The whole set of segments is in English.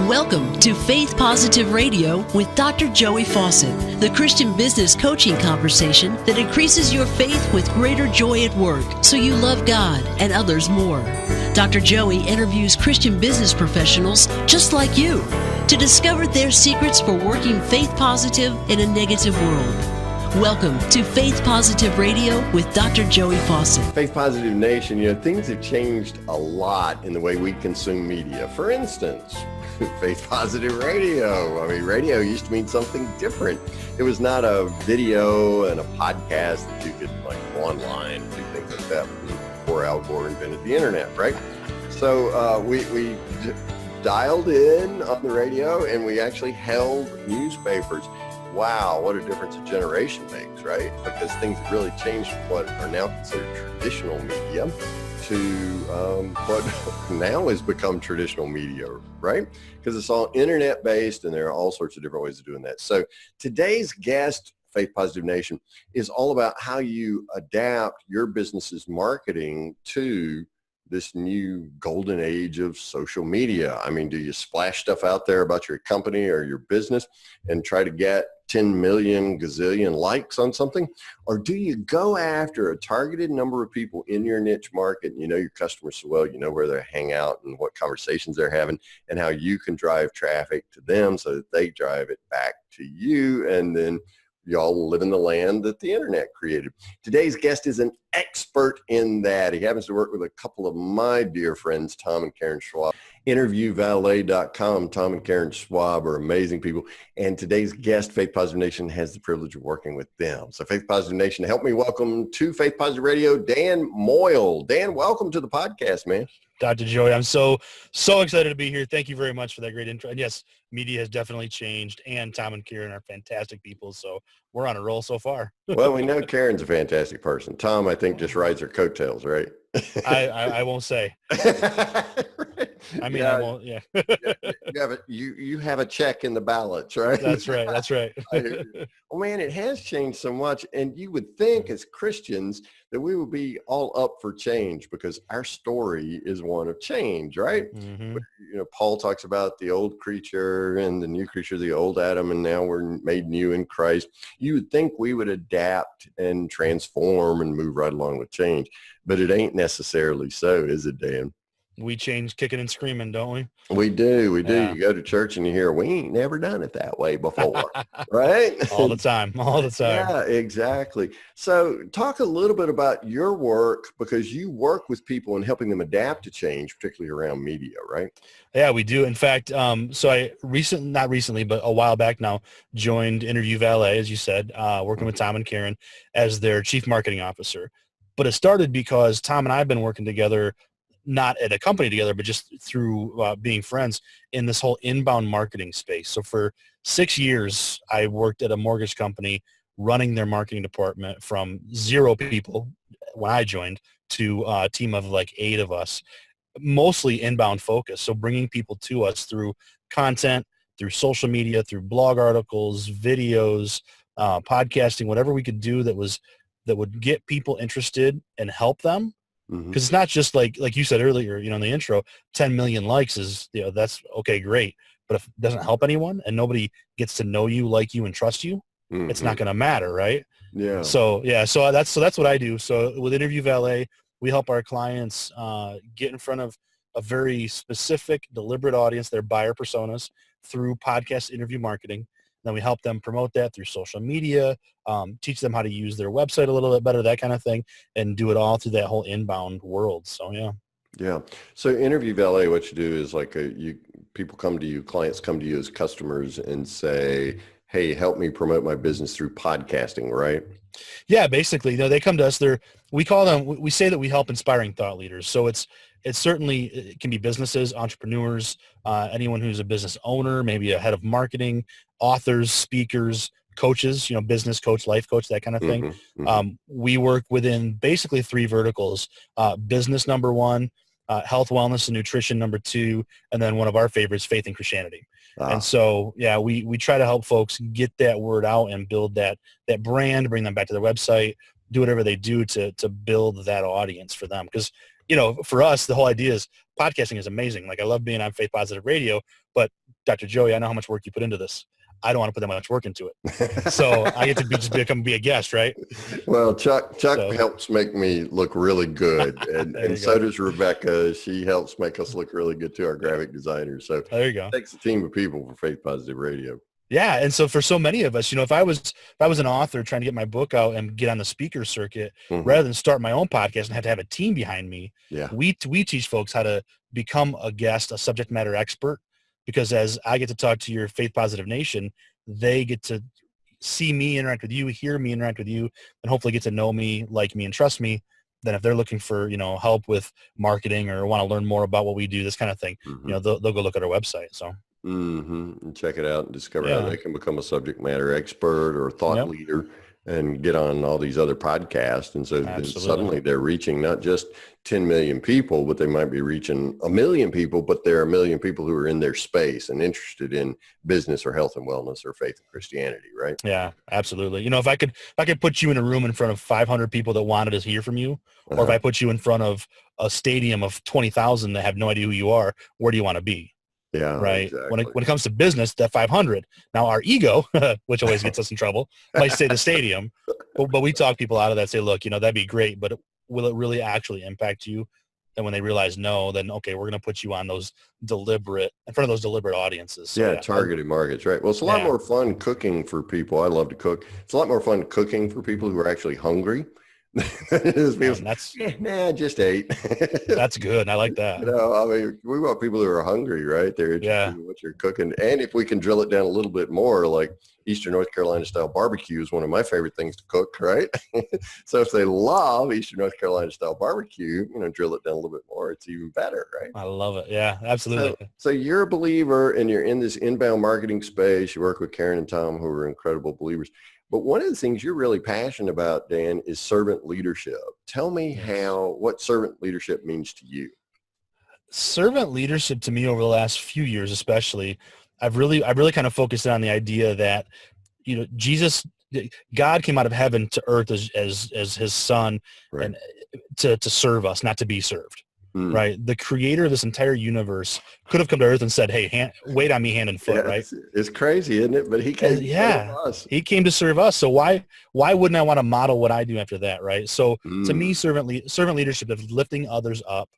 Welcome to Faith Positive Radio with Dr. Joey Fawcett, the Christian business coaching conversation that increases your faith with greater joy at work so you love God and others more. Dr. Joey interviews Christian business professionals just like you to discover their secrets for working faith positive in a negative world. Welcome to Faith Positive Radio with Dr. Joey Fawcett. Faith Positive Nation, things have changed a lot in the way we consume media. For instance, Faith Positive Radio. Radio used to mean something different. It was not a video and a podcast that you could go online and do things like that before Al Gore invented the internet, right? So we dialed in on the radio and we actually held newspapers. Wow, what a difference a generation makes, right? Because things really changed from what are now considered traditional media to what now has become traditional media, right? Because it's all internet-based and there are all sorts of different ways of doing that. So today's guest, Faith Positive Nation, is all about how you adapt your business's marketing to this new golden age of social media. Do you splash stuff out there about your company or your business and try to get 10 million gazillion likes on something? Or do you go after a targeted number of people in your niche market? You know your customers so well, you know where they hang out and what conversations they're having and how you can drive traffic to them so that they drive it back to you, and then y'all live in the land that the internet created. Today's guest is an expert in that. He happens to work with a couple of my dear friends, Tom and Karen Schwab. InterviewValet.com. Tom and Karen Schwab are amazing people. And today's guest, Faith Positive Nation, has the privilege of working with them. So Faith Positive Nation, help me welcome to Faith Positive Radio, Dan Moyle. Dan, welcome to the podcast, man. Dr. Joey, I'm so excited to be here. Thank you very much for that great intro. And yes, media has definitely changed, and Tom and Karen are fantastic people, so we're on a roll so far. Well, we know Karen's a fantastic person. Tom, I think, just rides her coattails, right? I won't say. Right. I won't, yeah. you have a check in the ballots, right? That's right. Oh, man, it has changed so much. And you would think as Christians that we would be all up for change because our story is one of change, right? Mm-hmm. But, Paul talks about the old creature and the new creature, the old Adam, and now we're made new in Christ. You would think we would adapt and transform and move right along with change, but it ain't necessarily so, is it, Dan? We change kicking and screaming, don't we? We do. Yeah. You go to church and you hear, we ain't never done it that way before, right? All the time. Yeah, exactly. So talk a little bit about your work, because you work with people and helping them adapt to change, particularly around media, right? Yeah, we do. In fact, so I not recently, but a while back now, joined Interview Valet, as you said, working with Tom and Karen as their chief marketing officer. But it started because Tom and I have been working together, not at a company together, but just through being friends in this whole inbound marketing space. So for 6 years, I worked at a mortgage company running their marketing department from 0 people when I joined to a team of 8 of us, mostly inbound focus. So bringing people to us through content, through social media, through blog articles, videos, podcasting, whatever we could do that would get people interested and help them. Because it's not just like you said earlier, in the intro, 10 million likes is, that's okay, great. But if it doesn't help anyone and nobody gets to know you, like you, and trust you, it's not going to matter, right? Yeah. So that's what I do. So with Interview Valet, we help our clients get in front of a very specific, deliberate audience, their buyer personas, through podcast interview marketing. Then we help them promote that through social media, teach them how to use their website a little bit better, that kind of thing, and do it all through that whole inbound world. So, yeah. Yeah. So Interview Valet, what you do is people come to you, clients come to you as customers and say, hey, help me promote my business through podcasting, right? Yeah, basically, they come to us. We say that we help inspiring thought leaders. So it can be businesses, entrepreneurs, anyone who's a business owner, maybe a head of marketing, authors, speakers, coaches, business coach, life coach, that kind of thing. We work within basically 3 verticals, business number 1, health, wellness, and nutrition number 2, and then one of our favorites, faith and Christianity. And so, yeah, we try to help folks get that word out and build that brand, bring them back to their website, do whatever they do to build that audience for them. Because for us, the whole idea is podcasting is amazing. Like I love being on Faith Positive Radio, but Dr. Joey, I know how much work you put into this. I don't want to put that much work into it. So I get to be a guest, right? Well, Chuck helps make me look really good. And so does Rebecca. She helps make us look really good too, our graphic designer. So there you go. It takes a team of people for Faith Positive Radio. Yeah. And so for so many of us, if I was an author trying to get my book out and get on the speaker circuit, rather than start my own podcast and have to have a team behind me, we teach folks how to become a guest, a subject matter expert, because as I get to talk to your Faith Positive Nation, they get to see me interact with you, hear me interact with you, and hopefully get to know me, like me, and trust me. Then if they're looking for, help with marketing or want to learn more about what we do, this kind of thing, they'll go look at our website. So. And check it out and discover how they can become a subject matter expert or a thought leader and get on all these other podcasts. And so suddenly they're reaching not just 10 million people, but they might be reaching 1 million people, but there are 1 million people who are in their space and interested in business or health and wellness or faith and Christianity, right? Yeah, absolutely. If I could put you in a room in front of 500 people that wanted to hear from you, or if I put you in front of a stadium of 20,000 that have no idea who you are, where do you want to be? Yeah, right. Exactly. When it comes to business, that 500. Now our ego, which always gets us in trouble, might say the stadium, but we talk people out of that. Say, look, that'd be great, but will it really actually impact you? And when they realize no, then okay, we're going to put you on in front of those deliberate audiences. So, targeted markets, right? Well, it's a lot more fun cooking for people. I love to cook. It's a lot more fun cooking for people who are actually hungry. Just ate. That's good. I like that. We want people who are hungry, right? They're interested in what you're cooking. And if we can drill it down a little bit more, like Eastern North Carolina style barbecue is one of my favorite things to cook, right? So if they love Eastern North Carolina style barbecue, drill it down a little bit more, it's even better, right? I love it. Yeah, absolutely. So you're a believer and you're in this inbound marketing space. You work with Karen and Tom, who are incredible believers. But one of the things you're really passionate about, Dan, is servant leadership. Tell me what servant leadership means to you. Servant leadership to me over the last few years, especially, I've really kind of focused on the idea that, God came out of heaven to earth as his son, and to serve us, not to be served. Right. The creator of this entire universe could have come to earth and said, hey, wait on me hand and foot. Right. It's crazy, isn't it? But he came to serve us. He came to serve us. So why wouldn't I want to model what I do after that? Right. So to me, servant leadership is lifting others up,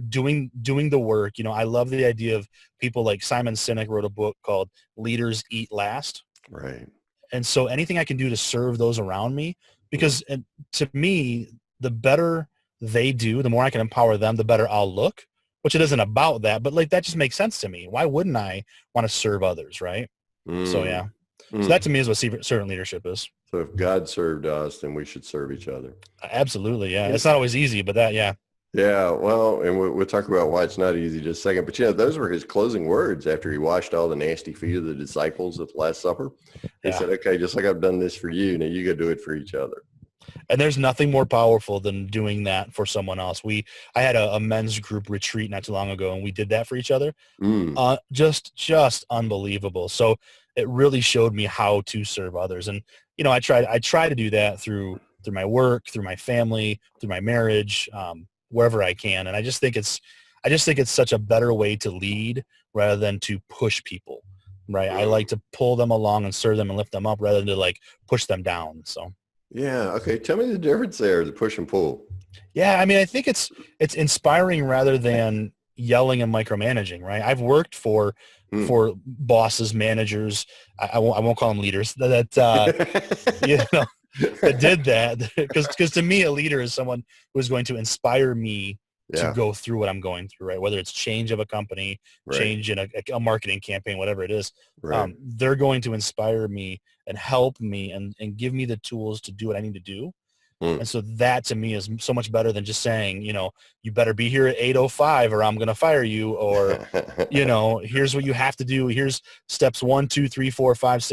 doing the work. I love the idea of people like Simon Sinek wrote a book called Leaders Eat Last. Right. And so anything I can do to serve those around me, because to me, the better they do, the more I can empower them, the better I'll look, which it isn't about that, but that just makes sense to me. Why wouldn't I want to serve others? Right. So so that to me is what servant leadership is. So if God served us, then we should serve each other. Absolutely. Yeah. It's not always easy, but Yeah. Well, and we'll talk about why it's not easy in just a second, but those were his closing words after he washed all the nasty feet of the disciples at the Last Supper. He said, okay, just like I've done this for you, now you go do it for each other. And there's nothing more powerful than doing that for someone else. I had a men's group retreat not too long ago, and we did that for each other. Just unbelievable. So it really showed me how to serve others. And, I try to do that through my work, through my family, through my marriage, wherever I can. And I just think it's such a better way to lead rather than to push people. Right. I like to pull them along and serve them and lift them up rather than to push them down. So. Yeah. Okay. Tell me the difference there, the push and pull. Yeah. I mean, I think it's inspiring rather than yelling and micromanaging, right? I've worked for bosses, managers. I won't call them leaders that did that because to me, a leader is someone who is going to inspire me to go through what I'm going through, right? Whether it's change of a company, change in a marketing campaign, whatever it is, they're going to inspire me and help me and give me the tools to do what I need to do. And so that to me is so much better than just saying, you better be here at 8:05 or I'm going to fire you, or, here's what you have to do. Here's steps 1, 2, 3, 4, 5.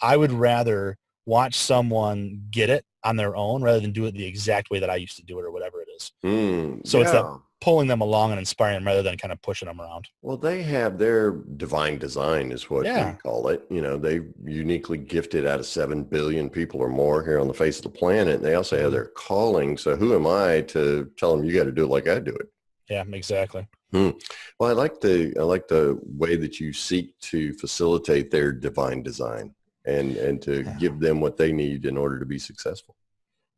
I would rather watch someone get it on their own rather than do it the exact way that I used to do it or whatever it is. So it's pulling them along and inspiring them rather than kind of pushing them around. Well, they have their divine design is what we call it. You know, they uniquely gifted out of 7 billion people or more here on the face of the planet. And they also have their calling. So who am I to tell them you got to do it like I do it? Yeah, exactly. Well, I like the way that you seek to facilitate their divine design and to give them what they need in order to be successful.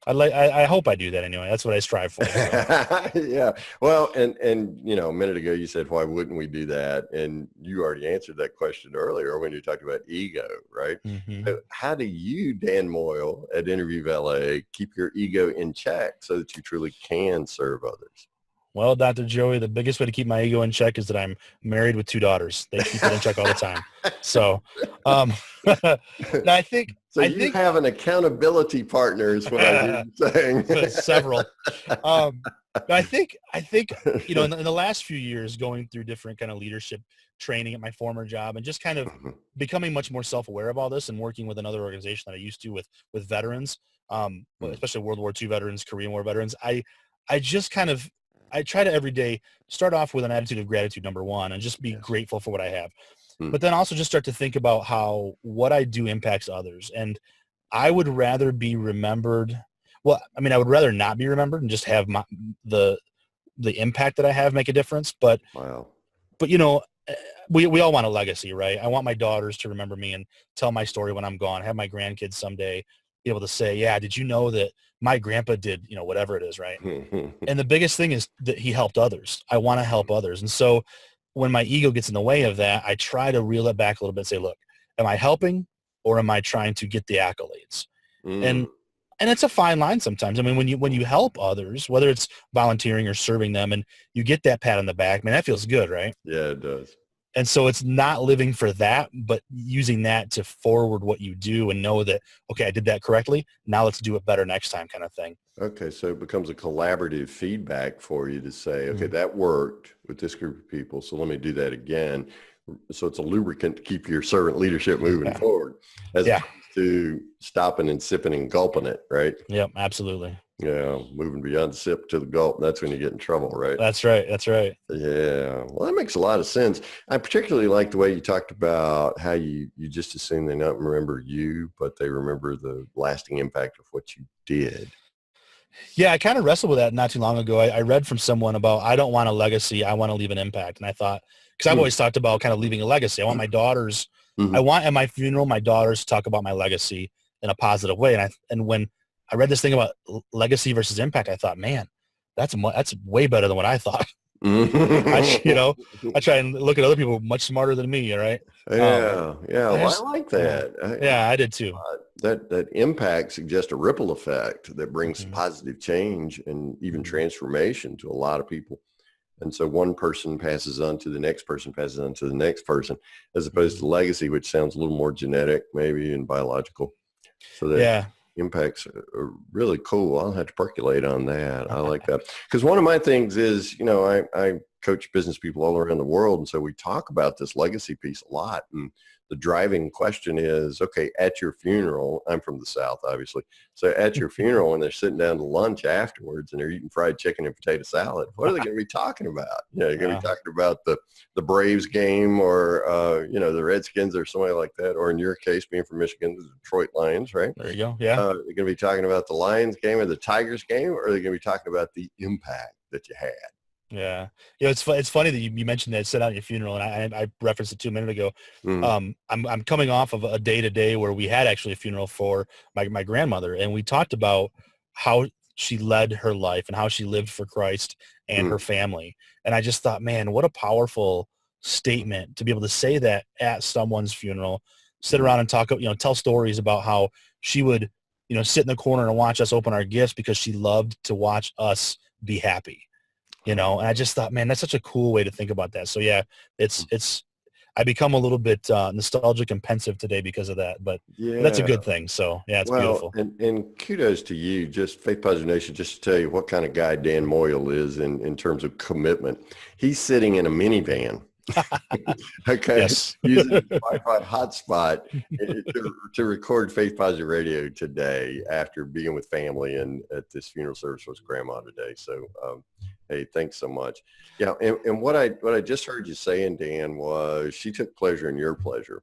I hope I do that anyway. That's what I strive for. So. Yeah. Well, and you know, a minute ago you said, why wouldn't we do that? And you already answered that question earlier when you talked about ego, right? Mm-hmm. So how do you, Dan Moyle at Interview Valet, keep your ego in check so that you truly can serve others? Well, Dr. Joey, the biggest way to keep my ego in check is that I'm married with 2 daughters. They keep it in check all the time. So, I think you have an accountability partner is what I'm saying. Several. I think, you know, in the last few years going through different kind of leadership training at my former job and just kind of becoming much more self-aware of all this and working with another organization that I used to with veterans, especially World War II veterans, Korean War veterans. I try to every day start off with an attitude of gratitude, number one, and just be grateful for what I have. But then also just start to think about how what I do impacts others. And I would rather be remembered. Well, I mean, I would rather not be remembered and just have the impact that I have make a difference. But, you know, we all want a legacy, right? I want my daughters to remember me and tell my story when I'm gone, have my grandkids someday be able to say, yeah, did you know that my grandpa did, you know, whatever it is, right? And the biggest thing is that he helped others. I want to help others. And so when my ego gets in the way of that, I try to reel it back a little bit and say, look, am I helping or am I trying to get the accolades? And it's a fine line sometimes. I mean, when you help others, whether it's volunteering or serving them and you get that pat on the back, man, that feels good, right? Yeah, it does. And so it's not living for that, but using that to forward what you do and know that, okay, I did that correctly. Now let's do it better next time kind of thing. Okay. So it becomes a collaborative feedback for you to say, okay, that worked with this group of people. So let me do that again. So it's a lubricant to keep your servant leadership moving forward as opposed to stopping and sipping and gulping it, right? Yep, absolutely. Yeah, moving beyond the sip to the gulp, that's when you get in trouble, right? That's right. Yeah, well, that makes a lot of sense. I particularly like the way you talked about how you just assume they not remember you, but they remember the lasting impact of what you did. Yeah, I kind of wrestled with that not too long ago. I read from someone about, I don't want a legacy, I want to leave an impact. And I thought, because I've always talked about kind of leaving a legacy. I want my daughters, I want at my funeral, my daughters to talk about my legacy in a positive way. And when I read this thing about legacy versus impact, I thought, man, that's way better than what I thought. I try and look at other people much smarter than me, right? Yeah. Well, I like that. I did too. That impact suggests a ripple effect that brings positive change and even transformation to a lot of people. And so one person passes on to the next person, passes on to the next person, as opposed to legacy, which sounds a little more genetic maybe and biological. So that impacts are really cool. I'll have to percolate on that. I like that. Because one of my things is, I coach business people all around the world. And so we talk about this legacy piece a lot. And the driving question is, okay, at your funeral, I'm from the South, obviously. So at your funeral, when they're sitting down to lunch afterwards and they're eating fried chicken and potato salad, what are they going to be talking about? You're going to be talking about the Braves game or, the Redskins or somebody like that. Or in your case, being from Michigan, the Detroit Lions, right? There you go. Yeah. They're going to be talking about the Lions game or the Tigers game, or are they going to be talking about the impact that you had? Yeah. It's funny that you mentioned that sit out at your funeral, and I referenced it 2 minutes ago. I'm coming off of a day today where we had actually a funeral for my grandmother, and we talked about how she led her life and how she lived for Christ and her family. And I just thought, man, what a powerful statement to be able to say that at someone's funeral, sit around and talk, tell stories about how she would, sit in the corner and watch us open our gifts because she loved to watch us be happy. And I just thought, man, that's such a cool way to think about that. So yeah, I become a little bit nostalgic and pensive today because of that, but that's a good thing. So yeah, it's beautiful. And kudos to you, just Faith Positive Nation, just to tell you what kind of guy Dan Moyle is in terms of commitment. He's sitting in a minivan. Okay. Yes. Using a Wi-Fi hotspot to record Faith Positive Radio today after being with family and at this funeral service with grandma today. So Hey, thanks so much. Yeah, and what I just heard you saying, Dan, was she took pleasure in your pleasure.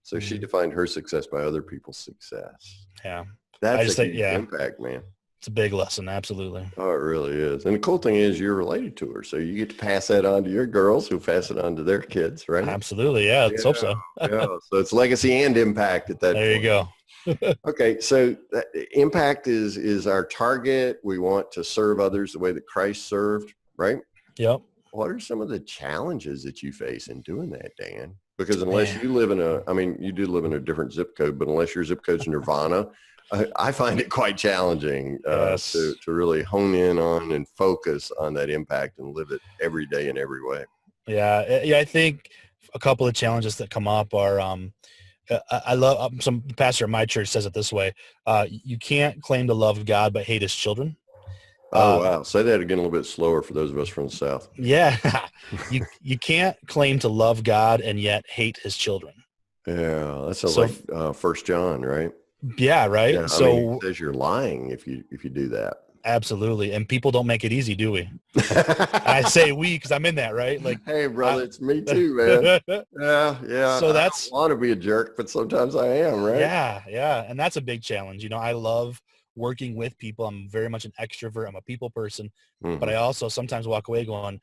So she Mhm. defined her success by other people's success. Yeah. I That's a just think, huge yeah, impact, man. it's a big lesson. Absolutely. Oh, it really is. And the cool thing is you're related to her. So you get to pass that on to your girls who pass it on to their kids, right? Absolutely. Yeah. Let's hope Yeah, so. yeah. So it's legacy and impact at that There you point. go. Okay, so impact is our target. We want to serve others the way that Christ served, right? Yep. What are some of the challenges that you face in doing that, Dan? Because unless Man. you live in I mean, you do live in a different zip code, but unless your zip code's Nirvana, I find it quite challenging Yes. to really hone in on and focus on that impact and live it every day in every way. Yeah. Yeah. I think a couple of challenges that come up are, I love some pastor at my church says it this way. You can't claim to love God, but hate his children. Oh, Uh, wow. Say that again a little bit slower for those of us from the South. yeah. You can't claim to love God and yet hate his children. Yeah, that sounds So like 1 John, right? yeah. Right. Yeah, I mean, it So says you're lying if you do that. absolutely. And people don't make it easy, do we? I say we, cause I'm in that, right? Like, hey, brother, it's me too, man. Yeah. so I that's, don't want to be a jerk, but sometimes I am, right? yeah. Yeah. And that's a big challenge. You know, I love working with people. I'm very much an extrovert. I'm a people person, but Hmm. I also sometimes walk away going,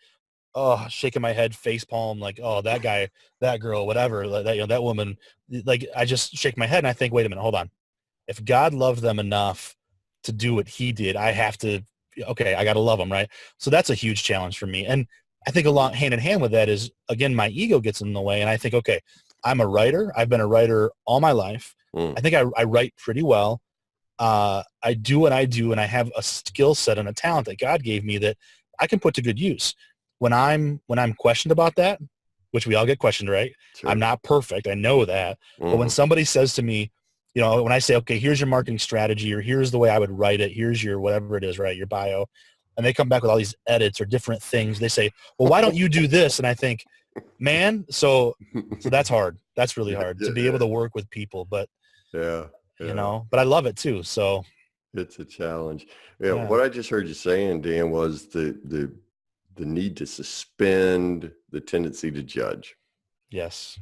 oh, shaking my head, face palm, like, oh, that guy, that girl, whatever, like that, you know, that woman, like, I just shake my head and I think, wait a minute, hold on. If God loved them enough to do what he did, I have to, okay, I got to love them, right? So that's a huge challenge for me. And I think along hand in hand with that is, again, my ego gets in the way. And I think, okay, I'm a writer. I've been a writer all my life. Mm. I think I write pretty well. I do what I do, and I have a skill set and a talent that God gave me that I can put to good use. When I'm questioned about that, which we all get questioned, right? I'm Sure. not perfect. I know that. But when Hmm. somebody says to me, you know, when I say, okay, here's your marketing strategy, or here's the way I would write it, here's your whatever it is, right? Your bio. And they come back with all these edits or different things. They say, well, why don't you do this? And I think, man, so that's hard. That's really hard to be able to work with people, but Yeah. you Yeah. know, but I love it too. So It's a challenge. Yeah. yeah. What I just heard you saying, Dan, was the need to suspend the tendency to judge. Yes.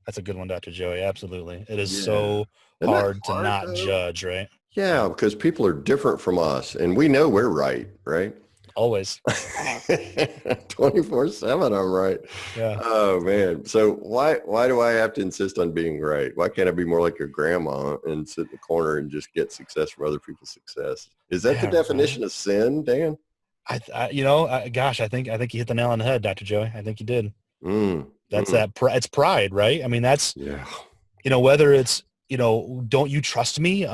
That's a good one, Dr. Joey. Absolutely. It is Yeah. so Isn't that hard to hard not though? judge, right? Yeah, because people are different from us and we know we're right, right? Always. 24/7, I'm right. Yeah. Oh man. So why do I have to insist on being right? Why can't I be more like your grandma and sit in the corner and just get success from other people's success? Is that the Yeah. Right. definition of sin, Dan? You know, gosh, I think you hit the nail on the head, Dr. Joey. I think you did. Mm, That's mm, it's pride, right? I mean, that's, yeah. you know, whether it's, you know, don't you trust me?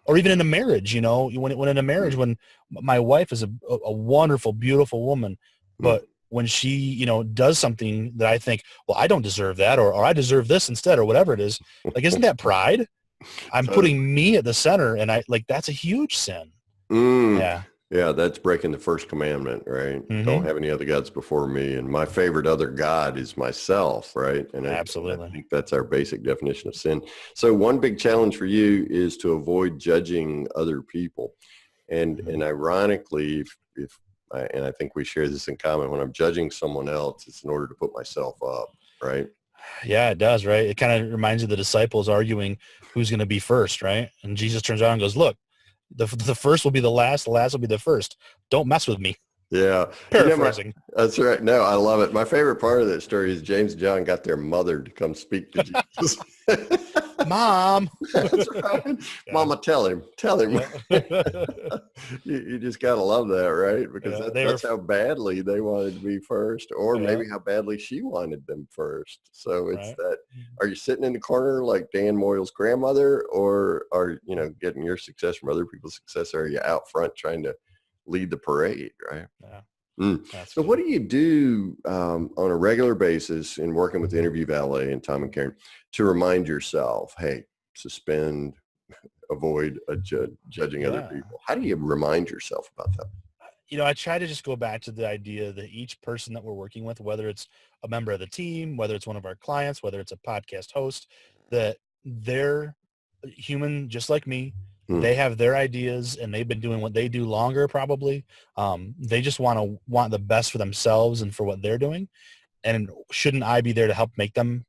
Or even in a marriage, you know, when in a marriage, Mm, when my wife is a wonderful, beautiful woman, mm. but when she, you know, does something that I think, well, I don't deserve that, or I deserve this instead, or whatever it is, like, isn't that pride? I'm So, putting me at the center, and I like, that's a huge sin. mm, Yeah. yeah, that's breaking the first commandment, right? Don't Hmm. have any other gods before me. And my favorite other God is myself, right? And I Absolutely. think that's our basic definition of sin. So one big challenge for you is to avoid judging other people. And Mhm. ironically, if and I think we share this in common, when I'm judging someone else, it's in order to put myself up, right? Yeah, it does, right? It kind of reminds you of the disciples arguing who's going to be first, right? And Jesus turns around and goes, look, the first will be the last will be the first. Don't mess with me. Yeah. Paraphrasing. That's right. No, I love it. My favorite part of that story is James and John got their mother to come speak to Jesus. Mom. That's right. Yeah. Mama, tell him. Yeah. You just got to love that, right? Because Yeah, they were, that's how badly they wanted to be first, or yeah, maybe how badly she wanted them first. So it's right. that, are you sitting in the corner like Dan Moyle's grandmother, or are, getting your success from other people's success? Or are you out front trying to lead the parade, right? Yeah, Mm. that's So what good. do you do on a regular basis in working with Interview Valet and Tom and Karen to remind yourself, hey, suspend, avoid judging other Yeah. people? How do you remind yourself about that? You know, I try to just go back to the idea that each person that we're working with, whether it's a member of the team, whether it's one of our clients, whether it's a podcast host, that they're human just like me. They have their ideas, and they've been doing what they do longer, probably. They just want the best for themselves and for what they're doing. And shouldn't I be there to help get them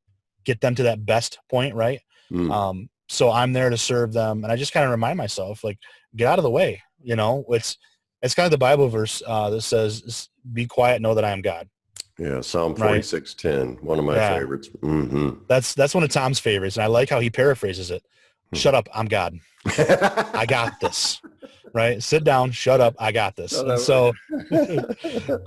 to that best point, right? So I'm there to serve them, and I just kind of remind myself, like, get out of the way. It's kind of the Bible verse that says, "Be quiet, know that I am God." Yeah, Psalm 46:10, one of my favorites. That's one of Tom's favorites, and I like how he paraphrases it. Shut up, I'm God. I got this. Right? Sit down, shut up, I got this. And so, but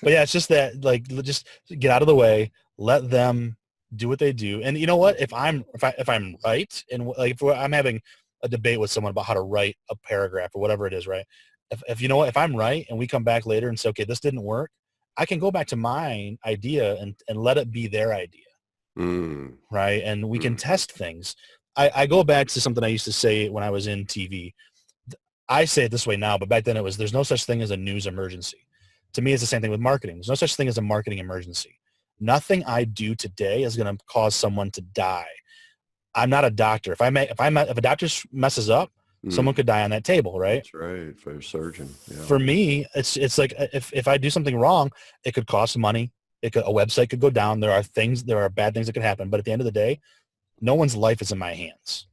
yeah, it's just that, like, just get out of the way, let them do what they do. And you know what? If I'm right, and like if I'm having a debate with someone about how to write a paragraph or whatever it is, right? If you know what, if I'm right and we come back later and say, okay, this didn't work, I can go back to my idea and let it be their idea. Right? And we can test things. I go back to something I used to say when I was in TV. I say it this way now, but back then there's no such thing as a news emergency. To me, it's the same thing with marketing. There's no such thing as a marketing emergency. Nothing I do today is going to cause someone to die. I'm not a doctor. If a doctor messes up, someone could die on that table, right? That's right. For a surgeon. Yeah. For me, it's like if I do something wrong, it could cost money. A website could go down. There are bad things that could happen. But at the end of the day, no one's life is in my hands.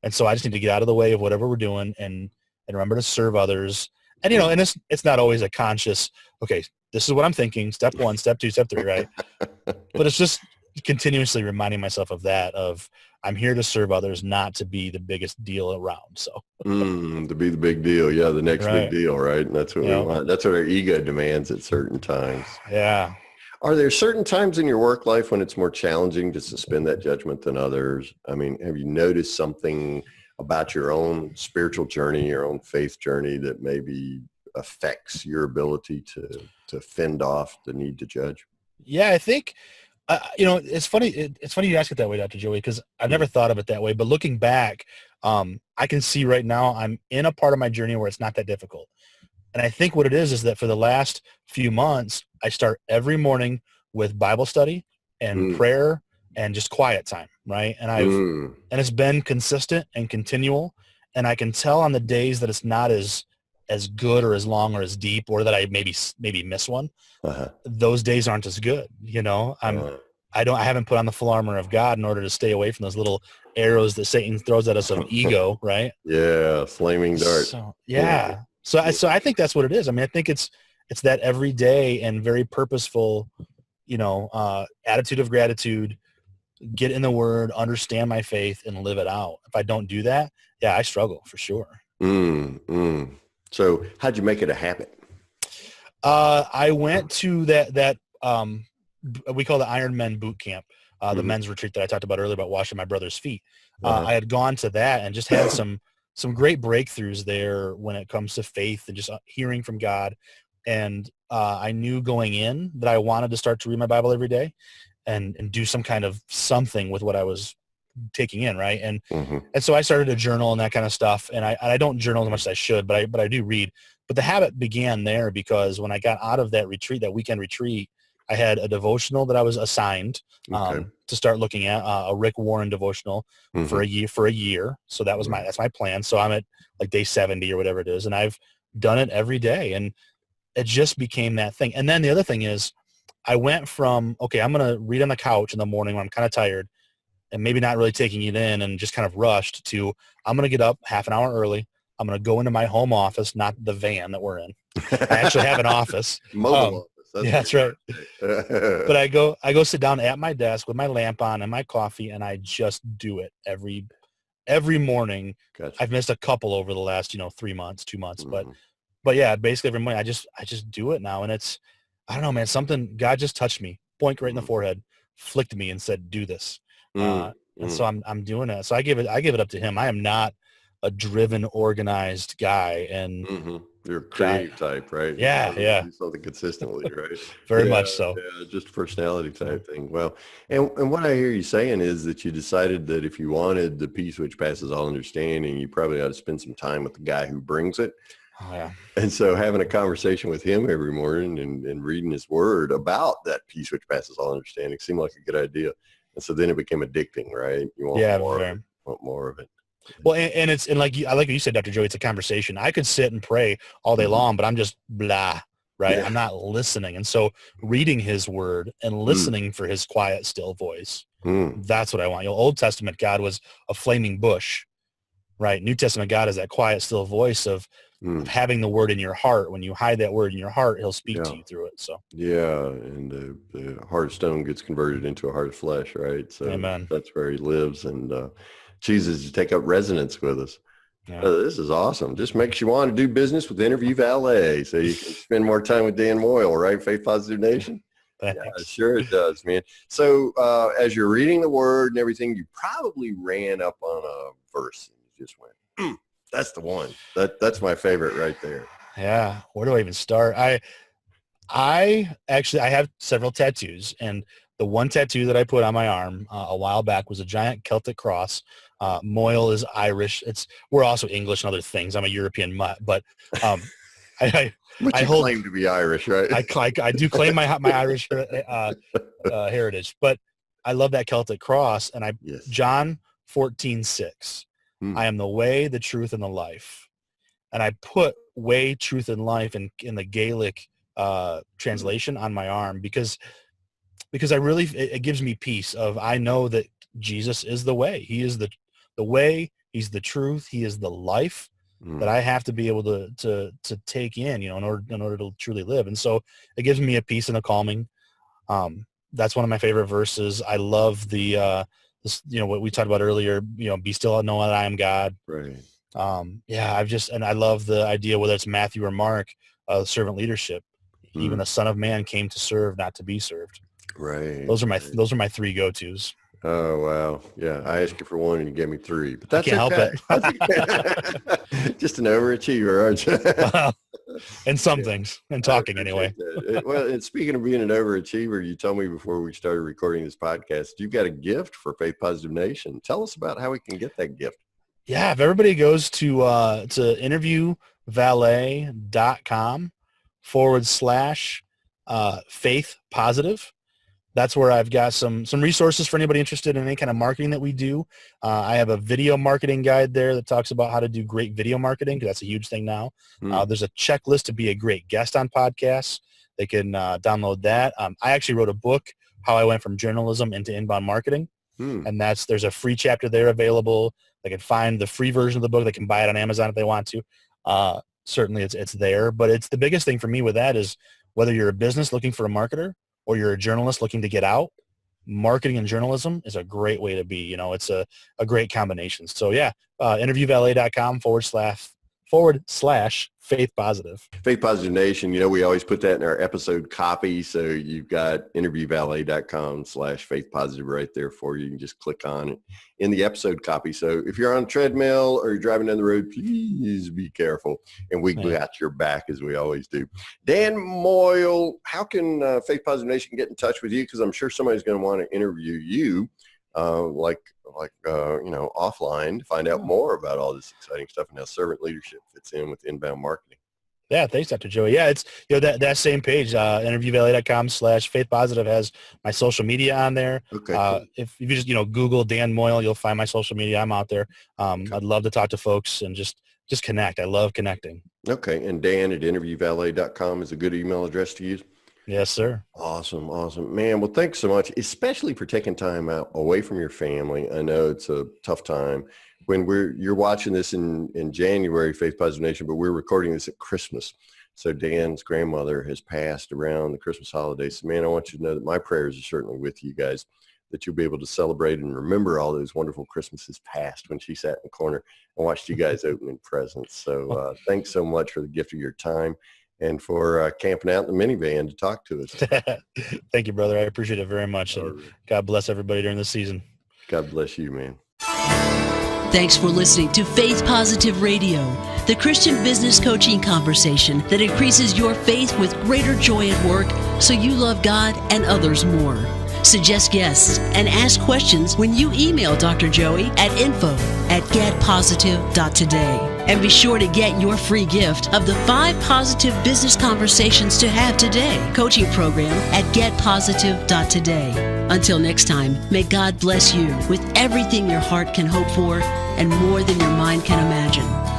And so I just need to get out of the way of whatever we're doing and remember to serve others. And, and it's not always a conscious, okay, this is what I'm thinking, step 1, step 2, step 3, right? But it's just continuously reminding myself of that, of I'm here to serve others, not to be the biggest deal around. So to be the big deal. Yeah. The next big deal. Right. And that's what we want. That's what our ego demands at certain times. Yeah. Are there certain times in your work life when it's more challenging to suspend that judgment than others? I mean, have you noticed something about your own spiritual journey, your own faith journey that maybe affects your ability to fend off the need to judge? Yeah, I think, it's funny. It's funny you ask it that way, Dr. Joey, because I never thought of it that way. But looking back, I can see right now I'm in a part of my journey where it's not that difficult. And I think what it is that for the last few months, I start every morning with Bible study and prayer and just quiet time, right? And and it's been consistent and continual. And I can tell on the days that it's not as good or as long or as deep, or that I maybe miss one. Those days aren't as good. I haven't put on the full armor of God in order to stay away from those little arrows that Satan throws at us of ego, right? Yeah, flaming dart. So, yeah. So I think that's what it is. I mean, I think it's that everyday and very purposeful, attitude of gratitude, get in the Word, understand my faith, and live it out. If I don't do that, yeah, I struggle for sure. So how'd you make it a habit? I went to that we call the Iron Men boot camp, the men's retreat that I talked about earlier about washing my brother's feet. I had gone to that and just had some great breakthroughs there when it comes to faith and just hearing from God. And I knew going in that I wanted to start to read my Bible every day and do some kind of something with what I was taking in, right? And so I started a journal and that kind of stuff. And I don't journal as much as I should, but I do read. But the habit began there because when I got out of that retreat, that weekend retreat, I had a devotional that I was assigned to start looking at, a Rick Warren devotional for a year. So that's my plan. So I'm at like day 70 or whatever it is. And I've done it every day. And it just became that thing. And then the other thing is I went from, okay, I'm going to read on the couch in the morning when I'm kind of tired and maybe not really taking it in and just kind of rushed, to I'm going to get up half an hour early. I'm going to go into my home office, not the van that we're in. I actually have an office. Mobile office. That's right. But I go sit down at my desk with my lamp on and my coffee, and I just do it every morning. Gotcha. I've missed a couple over the last 2 months, but yeah, basically every morning I just do it now. And it's, I don't know, man, something, God just touched me, boink right in the forehead, flicked me and said, do this. And so I'm doing it. So I give it up to him. I am not a driven, organized guy. And you're a creative type, right? Yeah. Do something consistently, right? Very much so. Yeah, just a personality type thing. Well, and what I hear you saying is that you decided that if you wanted the peace which passes all understanding, you probably ought to spend some time with the guy who brings it. Oh, yeah. And so having a conversation with him every morning and reading his word about that peace which passes all understanding seemed like a good idea. And so then it became addicting, right? You want more of it. Well, and like I like what you said, Dr. Joey, it's a conversation. I could sit and pray all day long, but I'm just blah, right? Yeah. I'm not listening. And so reading his word and listening for his quiet, still voice, that's what I want. Old Testament God was a flaming bush, right? New Testament God is that quiet, still voice of having the word in your heart. When you hide that word in your heart, he'll speak to you through it. So and the heart of stone gets converted into a heart of flesh, right? So Amen. That's where he lives and chooses to take up residence with us. Yeah. This is awesome. Just makes you want to do business with Interview Valet, so you can spend more time with Dan Moyle, right? Faith Positive Nation. Thanks. Yeah, sure it does, man. So as you're reading the word and everything, you probably ran up on a verse and you just went, that's the one. That's my favorite right there. Yeah. Where do I even start? I have several tattoos, and the one tattoo that I put on my arm a while back was a giant Celtic cross. Moyle is Irish. We're also English and other things. I'm a European mutt, but I claim to be Irish, right? I do claim my Irish heritage, but I love that Celtic cross. And John 14:6. I am the way, the truth, and the life. And I put way, truth, and life in the Gaelic translation on my arm because it gives me peace of, I know that Jesus is the way. He is the way. He's the truth. He is the life that I have to be able to take in, in order to truly live. And so it gives me a peace and a calming. That's one of my favorite verses. I love the what we talked about earlier, be still and know that I am God. Right. I love the idea, whether it's Matthew or Mark, servant leadership. Even the Son of Man came to serve, not to be served. Right. Those are my three go-tos. Oh, wow. Yeah. I asked you for one and you gave me three, but that's I can't help it. Just an overachiever, aren't you? And some things, and talking anyway. Well, and speaking of being an overachiever, you told me before we started recording this podcast, you've got a gift for Faith Positive Nation. Tell us about how we can get that gift. Yeah. If everybody goes to interviewvalet.com /faith positive, that's where I've got some resources for anybody interested in any kind of marketing that we do. I have a video marketing guide there that talks about how to do great video marketing, because that's a huge thing now. There's a checklist to be a great guest on podcasts. They can download that. I actually wrote a book, How I Went from Journalism into Inbound Marketing. And there's a free chapter there available. They can find the free version of the book. They can buy it on Amazon if they want to. Certainly it's there. But it's the biggest thing for me with that is whether you're a business looking for a marketer or you're a journalist looking to get out, marketing and journalism is a great way to be. It's a great combination. So interviewvalet.com /faith positive. Faith Positive Nation, we always put that in our episode copy. So you've got interviewvalet.com /faith positive right there for you. You can just click on it in the episode copy. So if you're on a treadmill or you're driving down the road, please be careful. And we got your back, as we always do. Dan Moyle, how can Faith Positive Nation get in touch with you? Because I'm sure somebody's going to want to interview you offline to find out more about all this exciting stuff and how servant leadership fits in with inbound marketing. Yeah, thanks, Dr. Joey. Yeah, it's that same page, interviewvalet.com /faith positive has my social media on there. Okay. Cool. If you just Google Dan Moyle, you'll find my social media. I'm out there. I'd love to talk to folks and just connect. I love connecting. Okay, and Dan at interviewvalet.com is a good email address to use. Yes, sir. Awesome. Man, well, thanks so much, especially for taking time out away from your family. I know it's a tough time when you're watching this in January, Faith Positive Nation, but we're recording this at Christmas. So Dan's grandmother has passed around the Christmas holidays. So, man, I want you to know that my prayers are certainly with you guys, that you'll be able to celebrate and remember all those wonderful Christmases past when she sat in the corner and watched you guys opening presents. So thanks so much for the gift of your time and for camping out in the minivan to talk to us. Thank you, brother. I appreciate it very much. And God bless everybody during this season. God bless you, man. Thanks for listening to Faith Positive Radio, the Christian business coaching conversation that increases your faith with greater joy at work so you love God and others more. Suggest guests and ask questions when you email Dr. Joey at info@getpositive.today. And be sure to get your free gift of the 5 positive business conversations to have today coaching program at getpositive.today. Until next time, may God bless you with everything your heart can hope for and more than your mind can imagine.